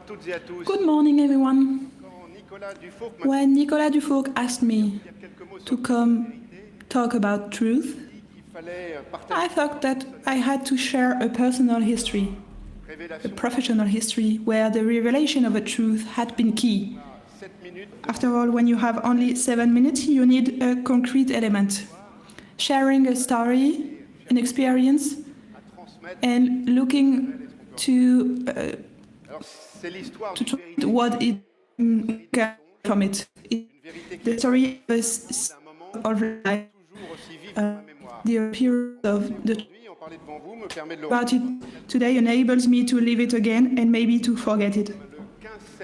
Good morning, everyone. When Nicolas Dufourc asked me to come talk about truth, I thought that I had to share a personal history, a professional history, where the revelation of a truth had been key. After all, when you have only 7 minutes, you need a concrete element. Sharing a story, an experience, and looking to treat what it can from it. The story was of life, the period of the about it today enables me to live it again and maybe to forget it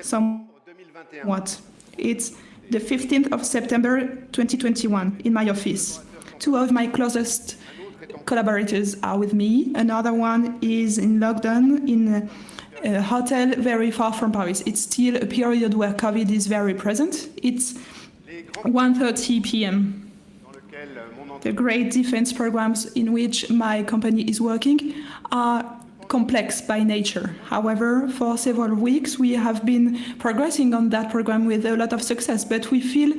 somewhat. It's the 15th of September 2021 in my office. Two of my closest collaborators are with me. Another one is in lockdown in a hotel very far from Paris. It's still a period where COVID is very present. It's 1:30 p.m. The great defense programs in which my company is working are complex by nature. However, for several weeks we have been progressing on that program with a lot of success, but we feel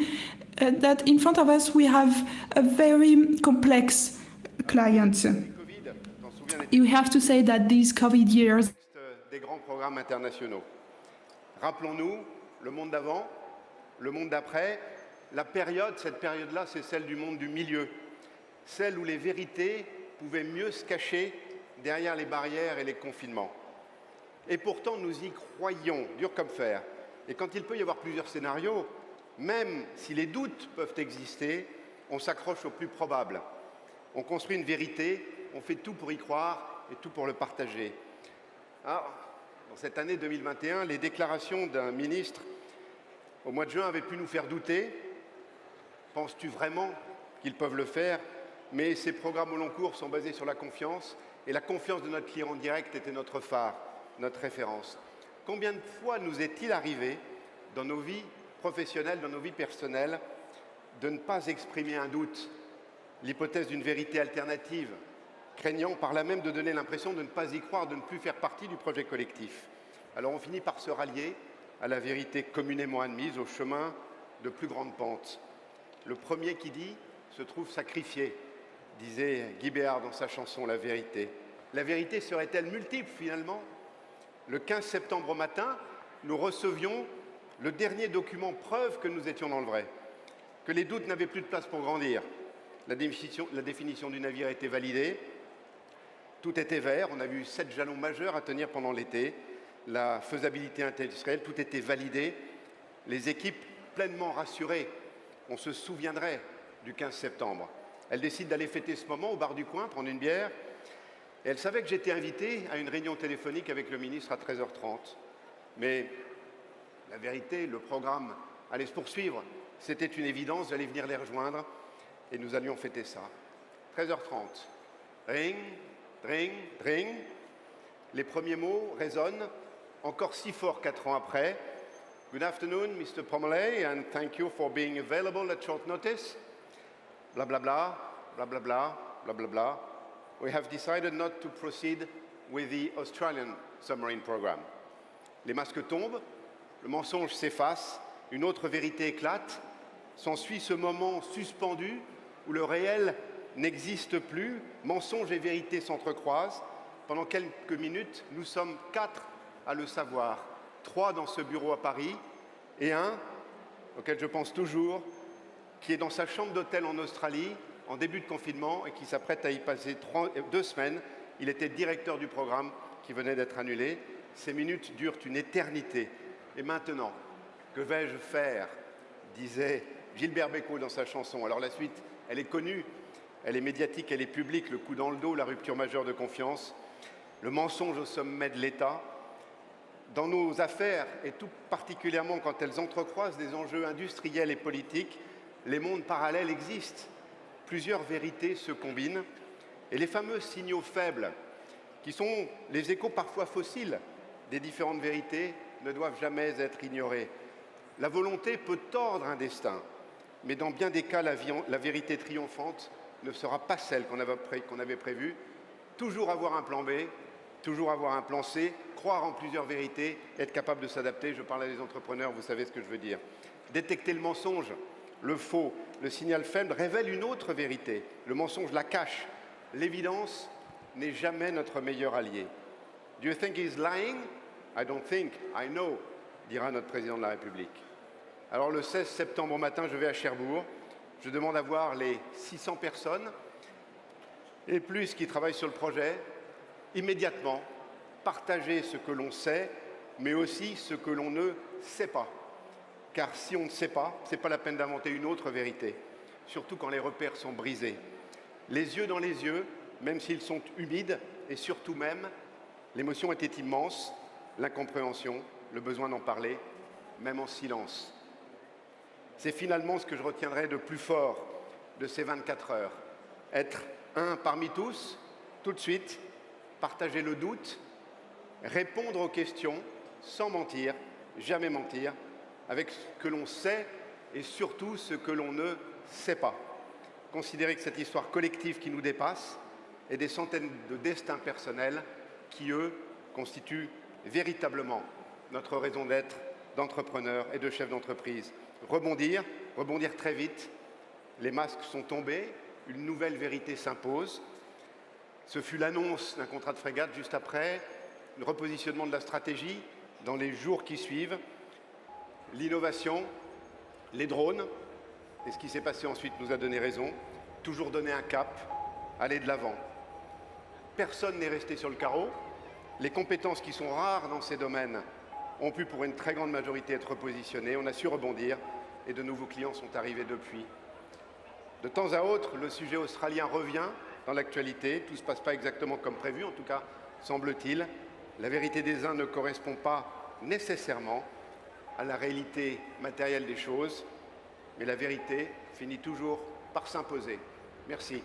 that in front of us we have a very complex client. You have to say that these COVID years des grands programmes internationaux. Rappelons-nous le monde d'avant, le monde d'après. Cette période-là, c'est celle du monde du milieu, celle où les vérités pouvaient mieux se cacher derrière les barrières et les confinements. Et pourtant, nous y croyons, dur comme fer. Et quand il peut y avoir plusieurs scénarios, même si les doutes peuvent exister, on s'accroche au plus probable. On construit une vérité, on fait tout pour y croire et tout pour le partager. Alors, dans cette année 2021, les déclarations d'un ministre au mois de juin avaient pu nous faire douter. Penses-tu vraiment qu'ils peuvent le faire? Mais ces programmes au long cours sont basés sur la confiance, et la confiance de notre client en direct était notre phare, notre référence. Combien de fois nous est-il arrivé dans nos vies professionnelles, dans nos vies personnelles, de ne pas exprimer un doute, l'hypothèse d'une vérité alternative, craignant par là même de donner l'impression de ne pas y croire, de ne plus faire partie du projet collectif. Alors on finit par se rallier à la vérité communément admise, au chemin de plus grandes pentes. Le premier qui dit se trouve sacrifié, disait Guy Béard dans sa chanson La Vérité. La vérité serait-elle multiple finalement? Le 15 septembre au matin, nous recevions le dernier document preuve que nous étions dans le vrai, que les doutes n'avaient plus de place pour grandir. La définition du navire était validée, tout était vert, on a vu 7 jalons majeurs à tenir pendant l'été, la faisabilité industrielle, tout était validé, les équipes pleinement rassurées. On se souviendrait du 15 septembre. Elle décide d'aller fêter ce moment au bar du coin, prendre une bière. Et elle savait que j'étais invité à une réunion téléphonique avec le ministre à 13h30. Mais la vérité, le programme allait se poursuivre. C'était une évidence, j'allais venir les rejoindre et nous allions fêter ça. 13h30. Ring, ring, ring. Les premiers mots résonnent encore si fort 4 ans après. Good afternoon, Mr. Pomelet, and thank you for being available at short notice. Blah, blah, blah, blah, blah, blah, blah, blah, blah. We have decided not to proceed with the Australian submarine program. Les masques tombent, le mensonge s'efface, une autre vérité éclate. S'ensuit ce moment suspendu où le réel n'existe plus, mensonge et vérité s'entrecroisent. Pendant quelques minutes, nous sommes 4 à le savoir. 3 dans ce bureau à Paris et un, auquel je pense toujours, qui est dans sa chambre d'hôtel en Australie en début de confinement et qui s'apprête à y passer 2 semaines. Il était directeur du programme qui venait d'être annulé. Ces minutes durent une éternité. Et maintenant, que vais-je faire? Disait Gilbert Bécaud dans sa chanson. Alors la suite, elle est connue, elle est médiatique, elle est publique, le coup dans le dos, la rupture majeure de confiance, le mensonge au sommet de l'État. Dans nos affaires, et tout particulièrement quand elles entrecroisent des enjeux industriels et politiques, les mondes parallèles existent. Plusieurs vérités se combinent et les fameux signaux faibles, qui sont les échos parfois fossiles des différentes vérités, ne doivent jamais être ignorés. La volonté peut tordre un destin, mais dans bien des cas, la vérité triomphante ne sera pas celle qu'on avait prévue. Toujours avoir un plan B, toujours avoir un plan C, croire en plusieurs vérités, être capable de s'adapter. Je parle à des entrepreneurs, vous savez ce que je veux dire. Détecter le mensonge, le faux, le signal faible révèle une autre vérité. Le mensonge la cache. L'évidence n'est jamais notre meilleur allié. Do you think he's lying? I don't think, I know, dira notre président de la République. Alors le 16 septembre au matin, je vais à Cherbourg. Je demande à voir les 600 personnes et plus qui travaillent sur le projet. Immédiatement, partager ce que l'on sait, mais aussi ce que l'on ne sait pas. Car si on ne sait pas, ce n'est pas la peine d'inventer une autre vérité, surtout quand les repères sont brisés. Les yeux dans les yeux, même s'ils sont humides, et surtout même, l'émotion était immense, l'incompréhension, le besoin d'en parler, même en silence. C'est finalement ce que je retiendrai de plus fort de ces 24 heures. Être un parmi tous, tout de suite, partager le doute, répondre aux questions sans mentir, jamais mentir, avec ce que l'on sait et surtout ce que l'on ne sait pas. Considérer que cette histoire collective qui nous dépasse et des centaines de destins personnels qui, eux, constituent véritablement notre raison d'être d'entrepreneur et de chef d'entreprise. Rebondir très vite. Les masques sont tombés, une nouvelle vérité s'impose. Ce fut l'annonce d'un contrat de frégate juste après, le repositionnement de la stratégie dans les jours qui suivent, l'innovation, les drones, et ce qui s'est passé ensuite nous a donné raison, toujours donner un cap, aller de l'avant. Personne n'est resté sur le carreau. Les compétences qui sont rares dans ces domaines ont pu pour une très grande majorité être repositionnées. On a su rebondir et de nouveaux clients sont arrivés depuis. De temps à autre, le sujet australien revient dans l'actualité. Tout ne se passe pas exactement comme prévu, en tout cas, semble-t-il. La vérité des uns ne correspond pas nécessairement à la réalité matérielle des choses, mais la vérité finit toujours par s'imposer. Merci.